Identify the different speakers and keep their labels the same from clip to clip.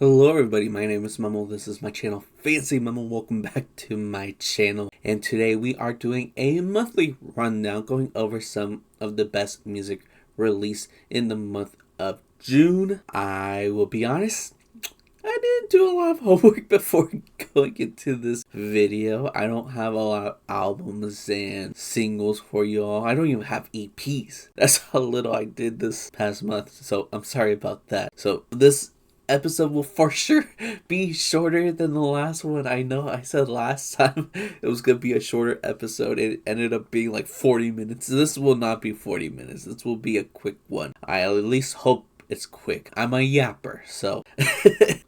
Speaker 1: Hello everybody, my name is Memo. This is my channel, FancyMemo. Welcome back to my channel. And today we are doing a monthly rundown, going over some of the best music released in the month of June. I will be honest, I didn't do a lot of homework before going into this video. I don't have a lot of albums and singles for y'all. I don't even have EPs. That's how little I did this past month. So I'm sorry about that. So this episode will for sure be shorter than the last one. I know I said last time it was gonna be a shorter episode. It ended up being like 40 minutes. This will not be 40 minutes. This will be a quick one. I at least hope it's quick. I'm a yapper, so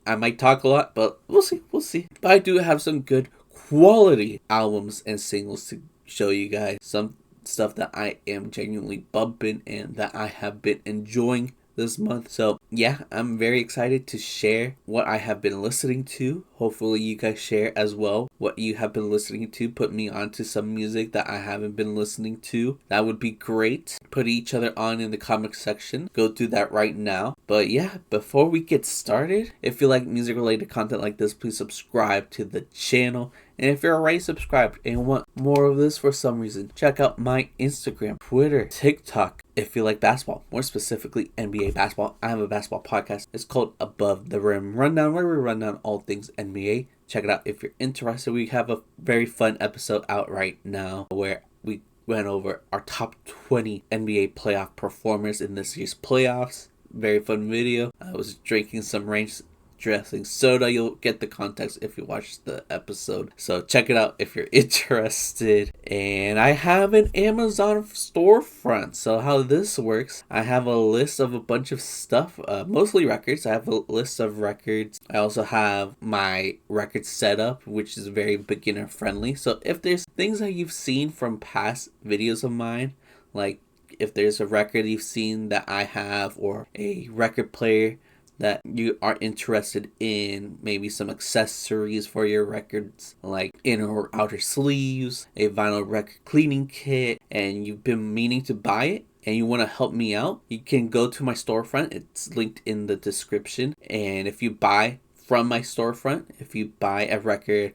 Speaker 1: I might talk a lot, but we'll see. But I do have some good quality albums and singles to show you guys. Some stuff that I am genuinely bumping and that I have been enjoying this month. So yeah, I'm very excited to share what I have been listening to. Hopefully you guys share as well what you have been listening to. Put me onto some music that I haven't been listening to. That would be great. Put each other on in the comment section. Go do that right now. But yeah, before we get started, if you like music related content like this, please subscribe to the channel. And if you're already subscribed and want more of this for some reason, check out my Instagram, Twitter, TikTok. If you like basketball, more specifically NBA basketball, I have a basketball podcast. It's called Above the Rim Rundown, where we run down all things NBA. Check it out if you're interested. We have a very fun episode out right now where we went over our top 20 NBA playoff performers in this year's playoffs. Very fun video. I was drinking some range dressing soda. You'll get the context if you watch the episode, so check it out if you're interested. And I have an Amazon storefront. So how this works, I have a list of a bunch of stuff, mostly records. I have a list of records. I also have my record setup, which is very beginner friendly. So if there's things that you've seen from past videos of mine, like if there's a record you've seen that I have, or a record player that you are interested in, maybe some accessories for your records like inner or outer sleeves, a vinyl record cleaning kit, and you've been meaning to buy it and you want to help me out, you can go to my storefront. It's linked in the description. And if you buy from my storefront, if you buy a record,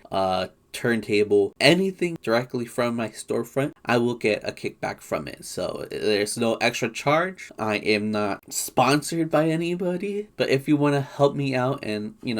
Speaker 1: turntable, anything directly from my storefront, I will get a kickback from it. So there's no extra charge. I am not sponsored by anybody, but if you want to help me out, and you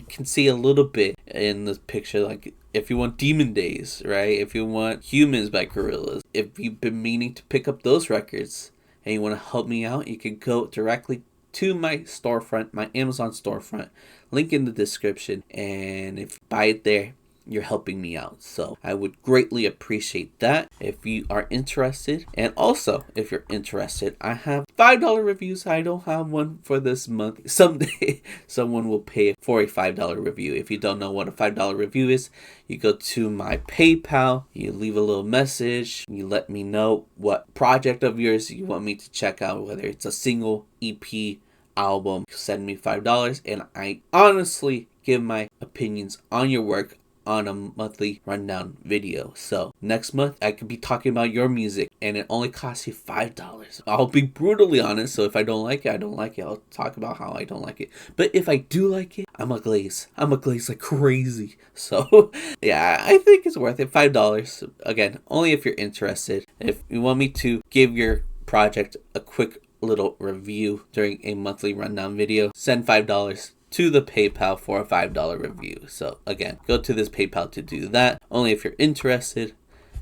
Speaker 1: can see a little bit in the picture, like if you want Demon Days, right? If you want Humans by Gorillaz, if you've been meaning to pick up those records and you want to help me out, you can go directly to my storefront, my Amazon storefront, link in the description, and if you buy it there, you're helping me out. So I would greatly appreciate that if you are interested. And also, if you're interested, I have $5 reviews. I don't have one for this month. Someday someone will pay for a $5 review. If you don't know what a $5 review is, you go to my PayPal, you leave a little message, you let me know what project of yours you want me to check out, whether it's a single, EP, album. Send me $5 and I honestly give my opinions on your work on a monthly rundown video. So next month I could be talking about your music and it only costs you $5. I'll be brutally honest. So if I don't like it, I don't like it. I'll talk about how I don't like it. But if I do like it, I'm a glaze like crazy. So yeah, I think it's worth it. $5. Again, only if you're interested. If you want me to give your project a quick little review during a monthly rundown video, send $5 to the PayPal for a $5 review. So again, go to this PayPal to do that. Only if you're interested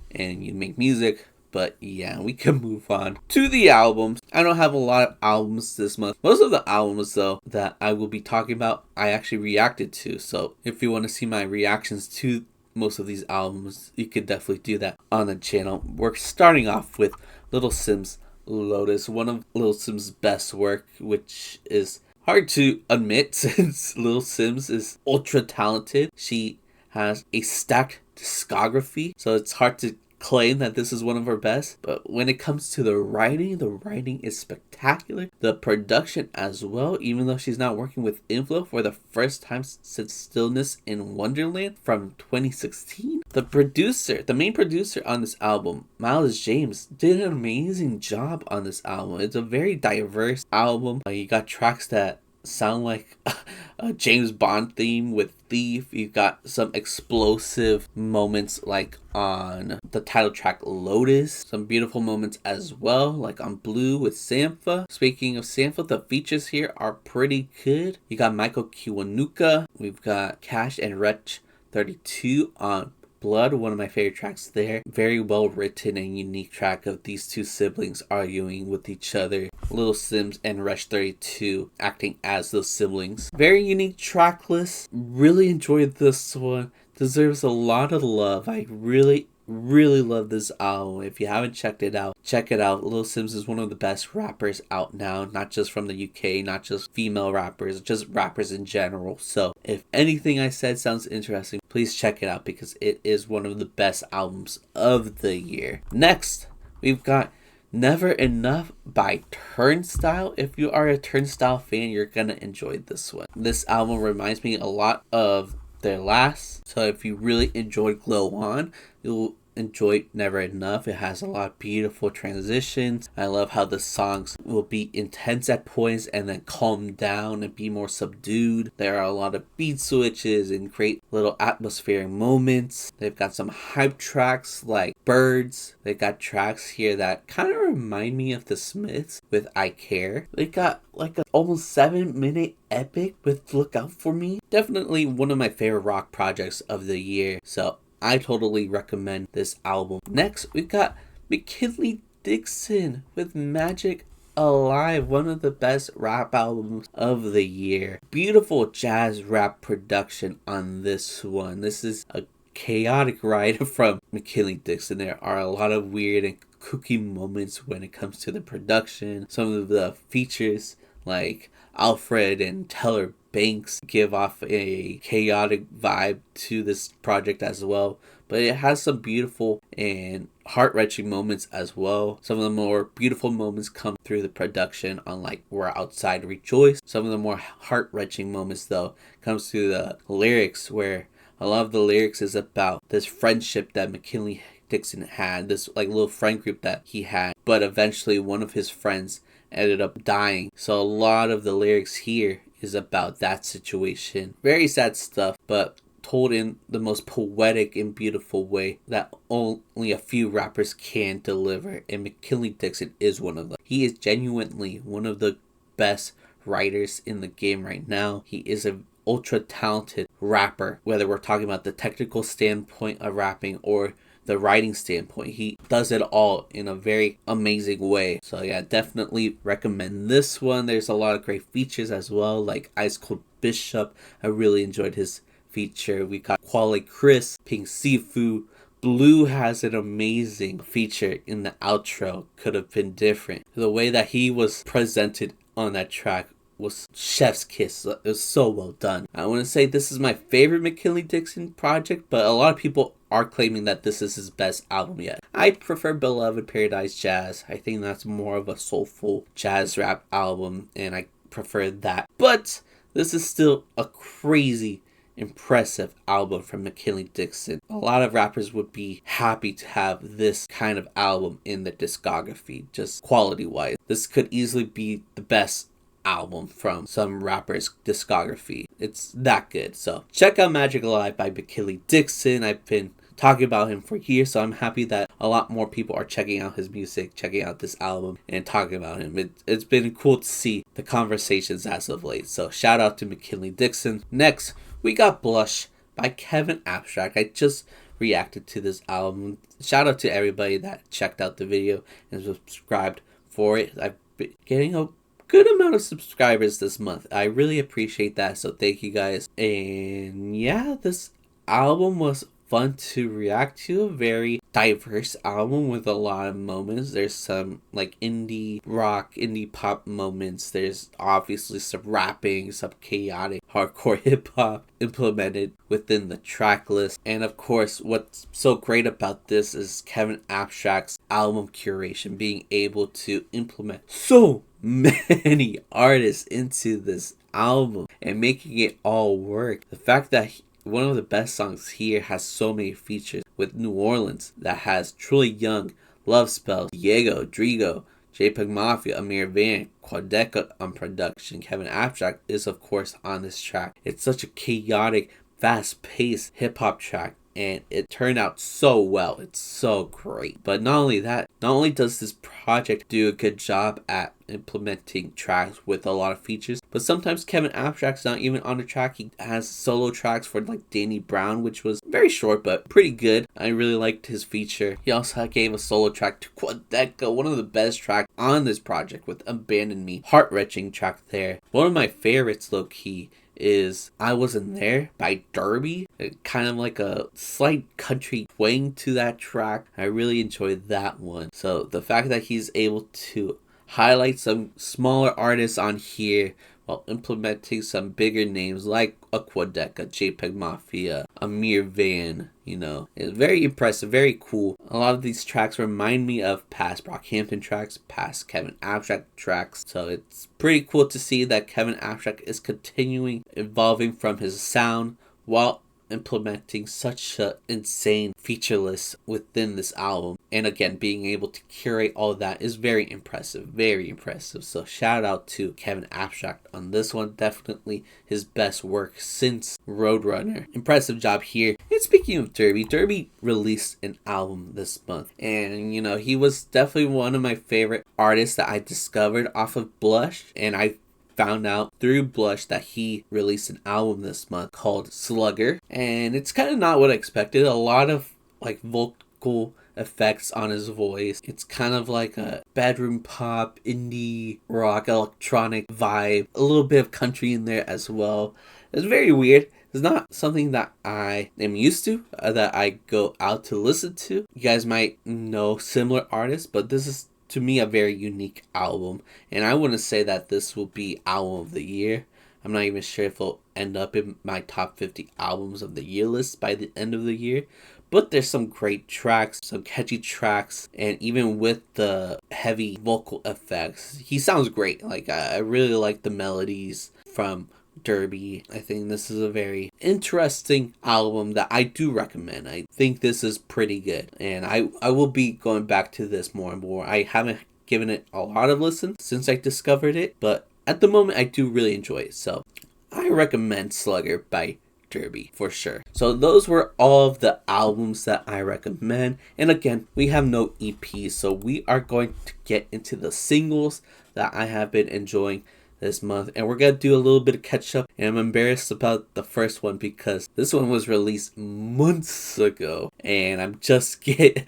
Speaker 1: and you make music. But yeah, we can move on to the albums. I don't have a lot of albums this month. Most of the albums though that I will be talking about, I actually reacted to. So if you want to see my reactions to most of these albums, you could definitely do that on the channel. We're starting off with Little Simz Lotus, one of Lil Simz's best work, which is hard to admit since Lil Simz is ultra talented. She has a stacked discography, so it's hard to claim that this is one of her best. But when it comes to the writing is spectacular. The production as well, even though she's not working with Inflow for the first time since Stillness in Wonderland from 2016. The main producer on this album, Miles James, did an amazing job on this album. It's a very diverse album. You got tracks that sound like a James Bond theme with Thief. You've got some explosive moments like on the title track Lotus. Some beautiful moments as well, like on Blue with Sampha. Speaking of Sampha, the features here are pretty good. You got Michael Kiwanuka. We've got Cash and Wretch 32 on Blood, one of my favorite tracks there. Very well written and unique track of these two siblings arguing with each other. Little Simz and Wretch 32 acting as those siblings. Very unique track list. Really enjoyed this one. Deserves a lot of love. I really love this album. If you haven't checked it out, check it out. Lil Simz is one of the best rappers out now, not just from the UK, not just female rappers, just rappers in general. So if anything I said sounds interesting, please check it out because it is one of the best albums of the year. Next, we've got Never Enough by Turnstile. If you are a Turnstile fan, you're gonna enjoy this one. This album reminds me a lot of their last. So if you really enjoyed Glow On, you'll enjoy Never Enough. It has a lot of beautiful transitions. I love how the songs will be intense at points and then calm down and be more subdued. There are a lot of beat switches and great little atmospheric moments. They've got some hype tracks like Birds. They got tracks here that kind of remind me of the Smiths with I Care. They got like a almost 7-minute epic with Look Out For Me. Definitely one of my favorite rock projects of the year. So I totally recommend this album. Next, we got McKinley Dixon with Magic Alive, one of the best rap albums of the year. Beautiful jazz rap production on this one. This is a chaotic ride from McKinley Dixon. There are a lot of weird and kooky moments when it comes to the production. Some of the features like Alfred and Teller Banks give off a chaotic vibe to this project as well, but it has some beautiful and heart-wrenching moments as well. Some of the more beautiful moments come through the production on like We're Outside Rejoice. Some of the more heart-wrenching moments though comes through the lyrics, where a lot of the lyrics is about this friendship that McKinley Dixon had, this like little friend group that he had, but eventually one of his friends ended up dying. So a lot of the lyrics here is about that situation. Very sad stuff, but told in the most poetic and beautiful way that only a few rappers can deliver, and McKinley Dixon is one of them. He is genuinely one of the best writers in the game right now. He is an ultra talented rapper, whether we're talking about the technical standpoint of rapping or the writing standpoint. He does it all in a very amazing way. So yeah, definitely recommend this one. There's a lot of great features as well, like Ice Cold Bishop. I really enjoyed his feature. We got Quali Chris, Pink Seafood. Blue has an amazing feature in the outro. Could have been different. The way that he was presented on that track was chef's kiss. It was so well done. I want to say this is my favorite McKinley Dixon project, but a lot of people are claiming that this is his best album yet. I prefer Beloved Paradise Jazz. I think that's more of a soulful jazz rap album, and I prefer that. But this is still a crazy impressive album from McKinley Dixon. A lot of rappers would be happy to have this kind of album in their discography, just quality wise. This could easily be the best album from some rapper's discography. It's that good. So check out Magic Alive by McKinley Dixon. I've been talking about him for years, so I'm happy that a lot more people are checking out his music, checking out this album, and talking about him. It's been cool to see the conversations as of late. So shout out to McKinley Dixon. Next, we got Blush by Kevin Abstract. I just reacted to this album. Shout out to everybody that checked out the video and subscribed for it. I've been getting a good amount of subscribers this month. I really appreciate that, so thank you guys. And yeah, this album was fun to react to. A very diverse album with a lot of moments. There's some like indie rock, indie pop moments. There's obviously some rapping, some chaotic hardcore hip hop implemented within the track list. And of course, what's so great about this is Kevin Abstract's album curation, being able to implement so many artists into this album and making it all work. The fact that one of the best songs here has so many features with New Orleans that has Truly Young, Love Spell, Diego, Drigo, JPEG Mafia, Amir Van, Quadeca on production. Kevin Abstract is of course on this track. It's such a chaotic, fast-paced hip-hop track, and it turned out so well. It's so great. But not only that, not only does this project do a good job at implementing tracks with a lot of features, but sometimes Kevin Abstract's not even on the track. He has solo tracks for like Danny Brown, which was very short but pretty good. I really liked his feature. He also gave a solo track to Quadeca, one of the best tracks on this project with Abandon Me. Heart-wrenching track there. One of my favorites, low-key, is I Wasn't There by Derby. Kind of like a slight country twang to that track. I really enjoyed that one. So the fact that he's able to highlight some smaller artists on here while implementing some bigger names like a Quadeca, JPEG Mafia, Amir Van, it's very impressive, very cool. A lot of these tracks remind me of past Brockhampton tracks, past Kevin Abstract tracks. So it's pretty cool to see that Kevin Abstract is continuing evolving from his sound while implementing such an insane feature list within this album. And again, being able to curate all of that is very impressive. Very impressive. So shout out to Kevin Abstract on this one. Definitely his best work since Roadrunner. Impressive job here. And speaking of Derby released an album this month. And he was definitely one of my favorite artists that I discovered off of Blush. And I found out through Blush that he released an album this month called Slugger, and it's kind of not what I expected. A lot of like vocal effects on his voice. It's kind of like a bedroom pop, indie rock, electronic vibe, a little bit of country in there as well. It's very weird. It's not something that I am used to, that I go out to listen to. You guys might know similar artists, but this is to me a very unique album, and I wouldn't say that this will be album of the year. I'm not even sure if it'll end up in my top 50 albums of the year list by the end of the year, but there's some great tracks, some catchy tracks, and even with the heavy vocal effects, he sounds great. Like I really like the melodies from Derby. I think this is a very interesting album that I do recommend. I think this is pretty good, and I will be going back to this more and more. I haven't given it a lot of listens since I discovered it, but at the moment I do really enjoy it. So I recommend Slugger by Derby for sure. So those were all of the albums that I recommend, and again, we have no EPs, so we are going to get into the singles that I have been enjoying this month, and we're gonna do a little bit of catch up. And I'm embarrassed about the first one because this one was released months ago and I'm just getting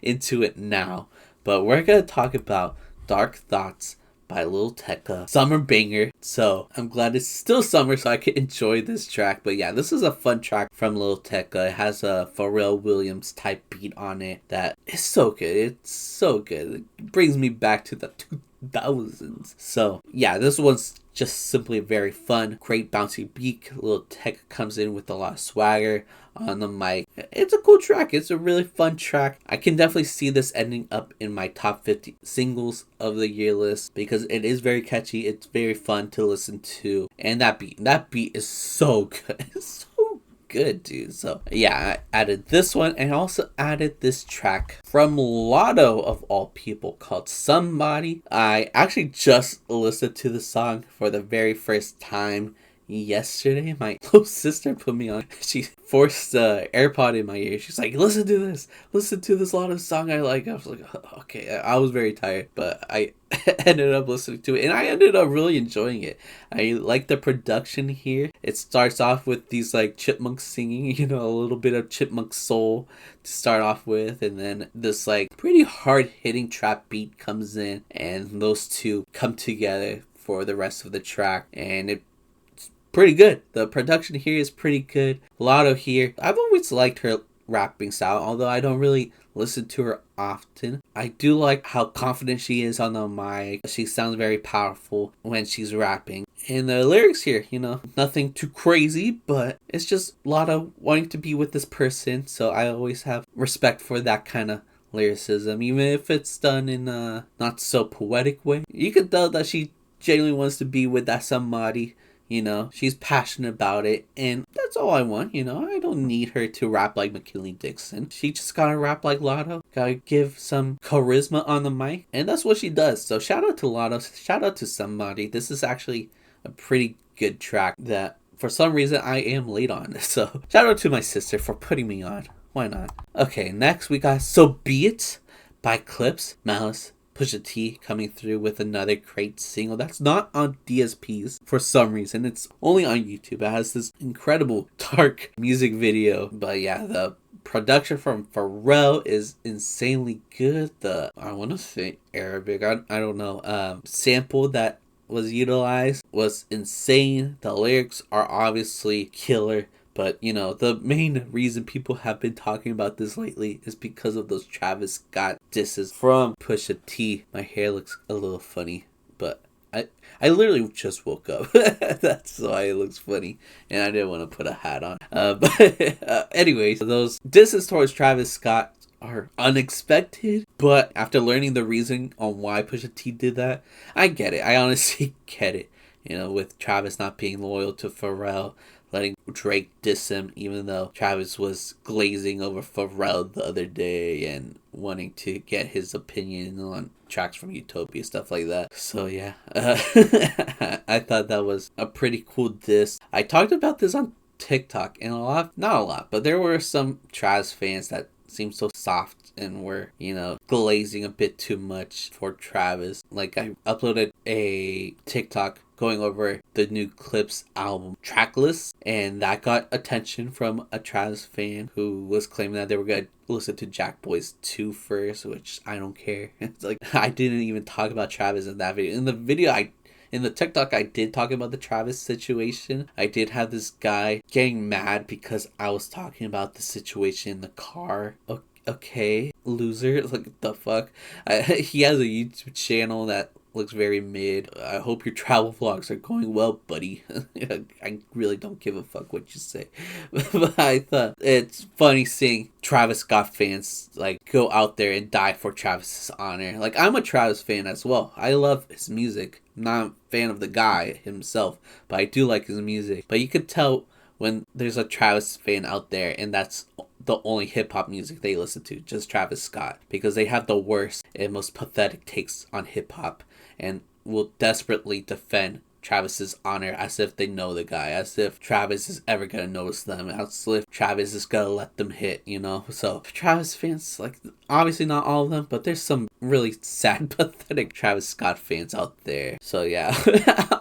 Speaker 1: into it now. But we're gonna talk about Dark Thoughts by Lil Tecca, summer banger. So I'm glad it's still summer so I can enjoy this track. But yeah, this is a fun track from Lil Tecca. It has a Pharrell Williams type beat on it that is so good. It's so good. It brings me back to the 2000s. So yeah, this one's just simply very fun, great bouncy beat. Lil Tecca comes in with a lot of swagger on the mic. It's a cool track. It's a really fun track. I can definitely see this ending up in my top 50 singles of the year list because it is very catchy. It's very fun to listen to, and that beat is so good. It's so good, dude. So yeah, I added this one and also added this track from Lotto of all people called Somebody. I actually just listened to the song for the very first time yesterday. My little sister put me on. She forced the AirPod in my ear. She's like, listen to this Lotto song I like. I was like, oh, okay. I was very tired, but I ended up listening to it and I ended up really enjoying it. I like the production here. It starts off with these like chipmunks singing, a little bit of chipmunk soul to start off with, and then this like pretty hard hitting trap beat comes in, and those two come together for the rest of the track, and it's pretty good. The production here is pretty good. Lotto here, I've always liked her rapping style, although I don't really listen to her often. I do like how confident she is on the mic. She sounds very powerful when she's rapping. And the lyrics here, nothing too crazy, but it's just Lotto wanting to be with this person. So I always have respect for that kind of lyricism, even if it's done in a not so poetic way. You can tell that she genuinely wants to be with that somebody. She's passionate about it, and that's all I want, you know. I don't need her to rap like McKinley Dixon. She just gotta rap like Lotto. Gotta give some charisma on the mic. And that's what she does. So shout out to Lotto. Shout out to somebody. This is actually a pretty good track that for some reason I am late on. So shout out to my sister for putting me on. Why not? Okay, next we got So Be It by Clipse, Malice, Pusha T coming through with another great single that's not on DSPs for some reason. It's only on YouTube. It has this incredible dark music video. But yeah, the production from Pharrell is insanely good. The, I want to say Arabic, I don't know, sample that was utilized was insane. The lyrics are obviously killer. But, you know, the main reason people have been talking about this lately is because of those Travis Scott disses from Pusha T. My hair looks a little funny, but I literally just woke up. That's why it looks funny, and I didn't want to put a hat on. Anyways, those disses towards Travis Scott are unexpected, but after learning the reason on why Pusha T did that, I get it. I honestly get it. You know, with Travis not being loyal to Pharrell, letting Drake diss him, even though Travis was glazing over Pharrell the other day and wanting to get his opinion on tracks from Utopia, stuff like that. So yeah, I thought that was a pretty cool diss. I talked about this on TikTok, and not a lot, but there were some Travis fans that seemed so soft and were, you know, glazing a bit too much for Travis. Like, I uploaded a TikTok going over the new Clipse album track list, and that got attention from a Travis fan who was claiming that they were going to listen to Jack Boys 2 first, which I don't care. It's like, I didn't even talk about Travis in that video. In the TikTok, I did talk about the Travis situation. I did have this guy getting mad because I was talking about the situation in the car. Okay, loser. Like, the fuck? He has a YouTube channel that looks very mid. I hope your travel vlogs are going well, buddy. I really don't give a fuck what you say. But I thought it's funny seeing Travis Scott fans like go out there and die for Travis's honor. Like, I'm a Travis fan as well. I love his music. I'm not a fan of the guy himself, but I do like his music. But you could tell when there's a Travis fan out there and that's the only hip-hop music they listen to, just Travis Scott, because they have the worst and most pathetic takes on hip-hop and will desperately defend Travis's honor as if they know the guy, as if Travis is ever gonna notice them, as if Travis is gonna let them hit, you know? So Travis fans, like, obviously not all of them, but there's some really sad, pathetic Travis Scott fans out there. So yeah,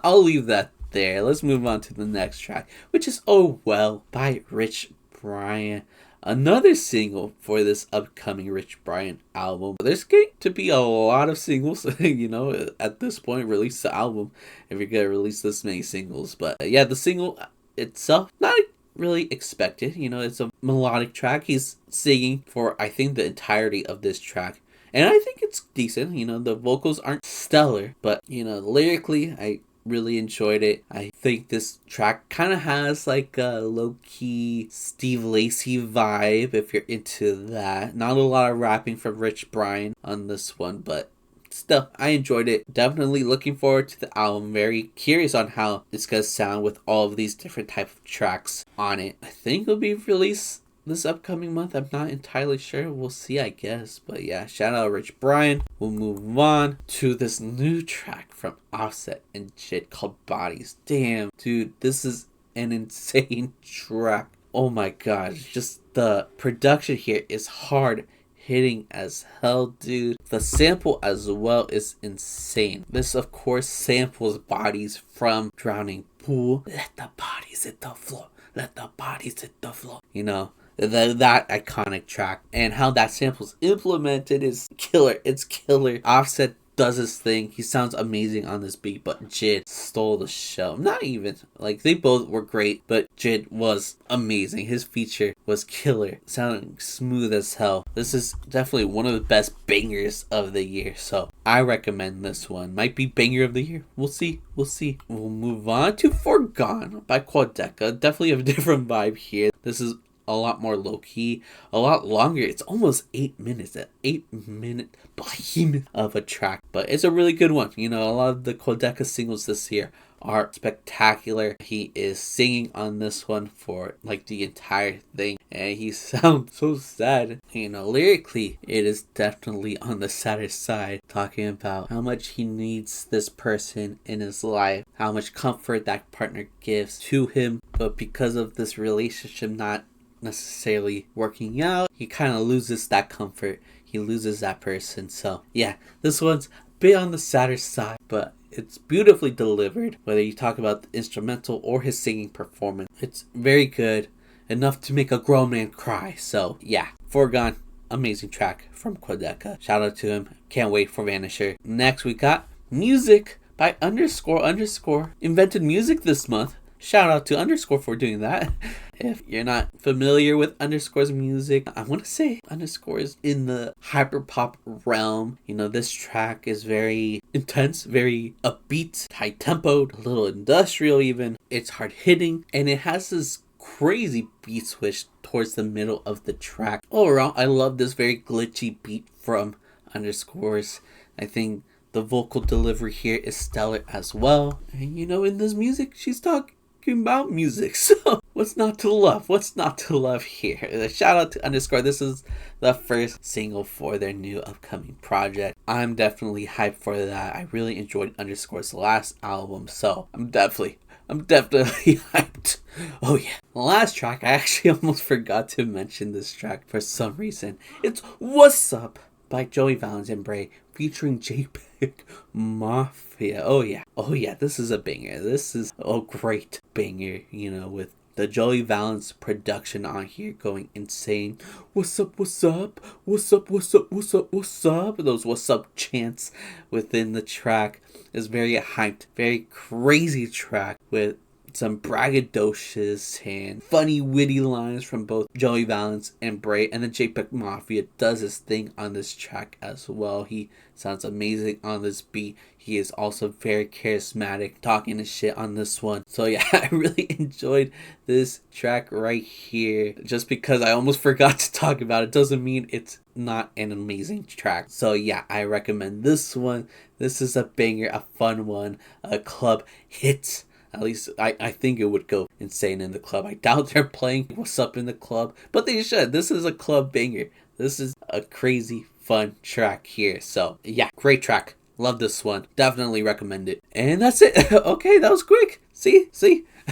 Speaker 1: I'll leave that there. Let's move on to the next track, which is Oh Well by Rich Brian. Another single for this upcoming Rich Brian album. There's going to be a lot of singles, you know, at this point. Release the album if you're going to release this many singles. But yeah, the single itself, not really expected. You know, it's a melodic track. He's singing for, I think, the entirety of this track. And I think it's decent. You know, the vocals aren't stellar, but, you know, lyrically, I really enjoyed it. I think this track kind of has like a low-key Steve Lacy vibe if you're into that. Not a lot of rapping from Rich Brian on this one, but still, I enjoyed it. Definitely looking forward to the album. Very curious on how it's gonna sound with all of these different type of tracks on it. I think it'll be released this upcoming month. I'm not entirely sure. We'll see, I guess. But yeah, shout out Rich Brian. We'll move on to this new track from Offset and Jid called Bodies. Damn, dude, this is an insane track. Oh my god, just the production here is hard hitting as hell, dude. The sample as well is insane. This, of course, samples Bodies from Drowning Pool. Let the bodies hit the floor. Let the bodies hit the floor. You know, that iconic track, and how that sample's implemented is killer. It's killer. Offset does his thing. He sounds amazing on this beat, but Jid stole the show. Not even, like, they both were great, but Jid was amazing. His feature was killer, sounding smooth as hell. This is definitely one of the best bangers of the year, so I recommend this one. Might be banger of the year. We'll see. We'll move on to Forgone by Quadeca. Definitely a different vibe here. This is a lot more low-key, a lot longer. It's almost 8 minutes, an 8-minute behemoth of a track, but it's a really good one. You know, a lot of the Quadeca singles this year are spectacular. He is singing on this one for like the entire thing, and he sounds so sad. Lyrically, it is definitely on the sadder side, talking about how much he needs this person in his life, how much comfort that partner gives to him, but because of this relationship not necessarily working out, he kind of loses that comfort. He loses that person. So yeah, this one's a bit on the sadder side, but it's beautifully delivered. Whether you talk about the instrumental or his singing performance, it's very good, enough to make a grown man cry. So yeah, Foregone, amazing track from Quedeca. Shout out to him. Can't wait for Vanisher. Next we got Music by __. Invented music this month. Shout out to Underscore for doing that. If you're not familiar with Underscore's music, I want to say Underscore is in the hyperpop realm. This track is very intense, very upbeat, high tempoed, a little industrial even. It's hard hitting, and it has this crazy beat switch towards the middle of the track. Overall, I love this very glitchy beat from Underscore's. I think the vocal delivery here is stellar as well. And in this music, she's talking about music, so what's not to love? What's not to love here? Shout out to Underscore. This is the first single for their new upcoming project. I'm definitely hyped for that. I really enjoyed Underscore's last album, so I'm definitely hyped. Oh yeah. The last track, I actually almost forgot to mention this track for some reason. It's What's Up by Joey Valence and Bray featuring JPEG Mafia. Oh yeah, this is a banger. This is a great banger, with the Joey Valence production on here going insane. What's up, what's up, what's up, what's up, what's up, what's up? Those what's up chants within the track is very hyped, very crazy track with some braggadocious and funny, witty lines from both Joey Valence and Bray. And then JPEG Mafia does his thing on this track as well. He sounds amazing on this beat. He is also very charismatic, talking his shit on this one. So yeah, I really enjoyed this track right here. Just because I almost forgot to talk about it doesn't mean it's not an amazing track. So yeah, I recommend this one. This is a banger, a fun one, a club hit. At least I think it would go insane in the club. I doubt they're playing What's Up in the club, but they should. This is a club banger. This is a crazy fun track here. So yeah, great track. Love this one. Definitely recommend it. And that's it. Okay, that was quick. See?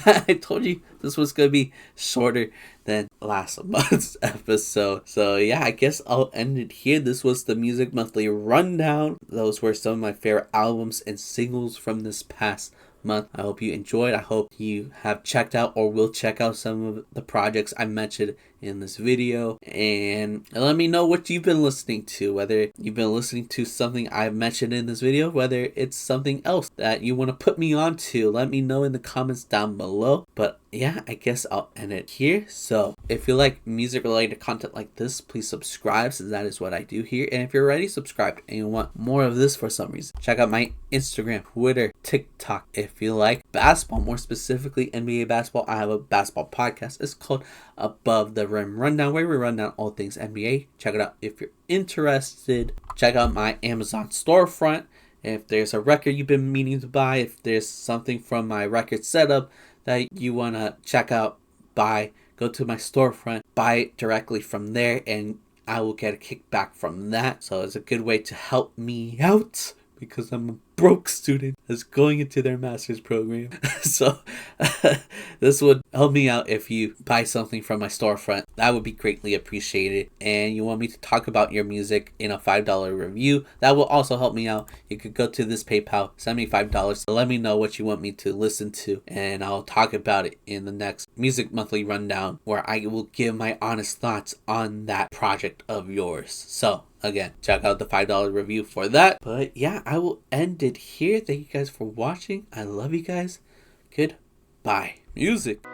Speaker 1: I told you this was going to be shorter than last month's episode. So yeah, I guess I'll end it here. This was the Music Monthly Rundown. Those were some of my favorite albums and singles from this past month. I hope you enjoyed. I hope you have checked out or will check out some of the projects I mentioned in this video, and let me know what you've been listening to, whether you've been listening to something I've mentioned in this video, whether it's something else that you want to put me on to. Let me know in the comments down below. But yeah, I guess I'll end it here. So if you like music related content like this, please subscribe, since that is what I do here. And if you're already subscribed and you want more of this for some reason, check out my Instagram, Twitter, TikTok. If you like basketball, more specifically NBA basketball, I have a basketball podcast. It's called Above the Rim Rundown, where we run down all things NBA. Check it out if you're interested. Check out my Amazon storefront. If there's a record you've been meaning to buy, if there's something from my record setup that you want to check out, buy, go to my storefront, buy it directly from there, and I will get a kickback from that. So it's a good way to help me out, because I'm a broke student that's going into their master's program. So this would help me out if you buy something from my storefront. That would be greatly appreciated. And you want me to talk about your music in a $5 review, that will also help me out. You could go to this PayPal, send me $5, let me know what you want me to listen to, and I'll talk about it in the next Music Monthly Rundown, where I will give my honest thoughts on that project of yours. So again, check out the $5 review for that. But yeah, I will end it here. Thank you guys for watching. I love you guys. Goodbye. Music.